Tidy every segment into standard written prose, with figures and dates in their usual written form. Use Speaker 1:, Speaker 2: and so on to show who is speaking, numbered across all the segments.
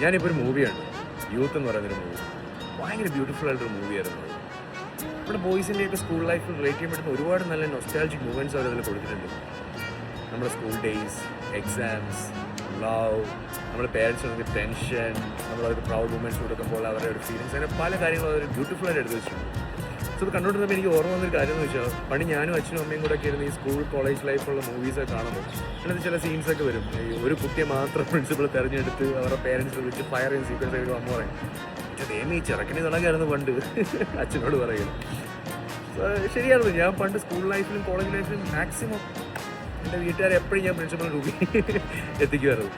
Speaker 1: ഞാനിപ്പോൾ ഒരു മൂവിയാണ് യൂത്ത് എന്ന് പറയുന്നൊരു മൂവി. ഭയങ്കര ബ്യൂട്ടിഫുൾ ആയിട്ടൊരു മൂവിയായിരുന്നു. നമ്മുടെ ബോയ്സിൻ്റെയൊക്കെ സ്കൂൾ ലൈഫിൽ റിലേറ്റ് ചെയ്യാൻ പറ്റുന്ന ഒരുപാട് നല്ല നൊസ്റ്റാൾജിക് മൂവ്മെൻറ്റ്സ് അവർ അതിൽ കൊടുത്തിട്ടുണ്ട്. നമ്മുടെ സ്കൂൾ ഡേയ്സ്, എക്സാംസ്, ലവ്, നമ്മുടെ പേരൻസിനൊക്കെ ടെൻഷൻ, നമ്മളവർക്ക് പ്രൗഡ് മൂമെൻറ്റ്സ് കൊടുക്കുമ്പോൾ അവരുടെ ഒരു ഫീലിങ്സ്, അങ്ങനെ പല കാര്യങ്ങളും അവർ ബ്യൂട്ടിഫുള്ളായിട്ട് എടുത്ത് വെച്ചിട്ടുണ്ട്. സോ അത് കണ്ടുകൊണ്ടിരുന്നപ്പോൾ എനിക്ക് ഓർമ്മ വന്നൊരു കാര്യം എന്ന് വെച്ചാൽ, പണ്ട് ഞാനും അച്ഛനും അമ്മയും കൂടെ ഒക്കെ ഇരുന്ന് ഈ സ്കൂൾ കോളേജ് ലൈഫുള്ള മൂവീസൊക്കെ കാണുമ്പോൾ അതിനകത്ത് ചില സീൻസൊക്കെ വരും. ഈ ഒരു കുട്ടിയെ മാത്രം പ്രിൻസിപ്പൾ തിരഞ്ഞെടുത്ത് അവരുടെ പേരൻസ് വിളിച്ച് ഫയർ ചെയ്യുന്ന സീക്വൻസ് ഒക്കെ അമ്മ പറയും, ഈ ചെറുക്കനെ തുടങ്ങിയായിരുന്നു പണ്ട് അച്ഛനോട് പറയുന്നത്. ശരിയായിരുന്നു. ഞാൻ പണ്ട് സ്കൂൾ ലൈഫിലും കോളേജ് ലൈഫിലും മാക്സിമം എൻ്റെ വീട്ടുകാരെ എപ്പോഴും ഞാൻ പ്രിൻസിപ്പൽ രൂപി എത്തിക്കുമായിരുന്നു.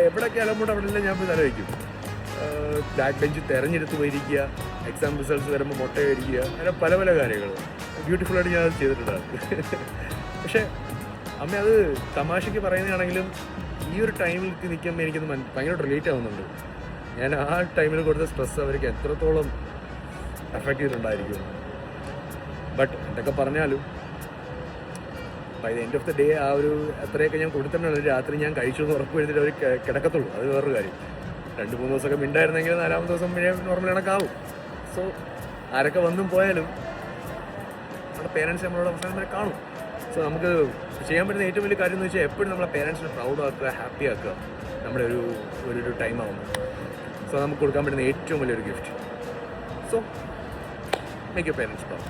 Speaker 1: എവിടെയൊക്കെ അലമ്പോട്ട് അവിടെ ഞാൻ പോയി തലവയ്ക്കും. ബാക്ക് ബെഞ്ച് തിരഞ്ഞെടുത്ത് പോയിരിക്കുക, എക്സാം റിസൾട്ട്സ് വരുമ്പോൾ മുട്ട കഴിക്കുക, അങ്ങനെ പല പല കാര്യങ്ങൾ ബ്യൂട്ടിഫുള്ളായിട്ട് ഞാൻ അത് ചെയ്തിട്ടുണ്ടായിരുന്നു. പക്ഷേ അമ്മ അത് തമാശയ്ക്ക് പറയുന്നതാണെങ്കിലും ഈ ഒരു ടൈമിൽ നിൽക്കുമ്പോൾ എനിക്കത് ഭയങ്കരമായിട്ട് റിലേറ്റ് ആവുന്നുണ്ട്. ഞാൻ ആ ടൈമിൽ കൊടുത്ത സ്ട്രെസ് അവർക്ക് എത്രത്തോളം എഫക്റ്റ് ചെയ്തിട്ടുണ്ടായിരിക്കും. ബട്ട് എന്തൊക്കെ പറഞ്ഞാലും by the end of the day ആ ഒരു എത്രയൊക്കെ ഞാൻ കൊടുത്തിട്ടുണ്ടാണ് രാത്രി ഞാൻ കഴിച്ചു എന്ന് ഉറപ്പ് വരുത്തിട്ട് അവർ കിടക്കത്തുള്ളൂ. അത് വേറൊരു കാര്യം. 2-3 ദിവസമൊക്കെ മിണ്ടായിരുന്നെങ്കിൽ 4-ാമത്തെ ദിവസം നോർമൽ കണക്കാവും. സോ ആരൊക്കെ വന്നും പോയാലും നമ്മുടെ പേരൻസ് നമ്മളോട് അവസാനം വരെ കാണും. സോ നമുക്ക് ചെയ്യാൻ പറ്റുന്ന ഏറ്റവും വലിയ കാര്യം എന്ന് വെച്ചാൽ എപ്പോഴും നമ്മളെ പേരൻസിനെ പ്രൗഡ് ആക്കുക, ഹാപ്പി ആക്കുക നമ്മുടെ ഒരു ടൈം ആവുമ്പോൾ. സോ നമുക്ക് കൊടുക്കാൻ പറ്റുന്ന ഏറ്റവും വലിയൊരു gift. So make your parents proud.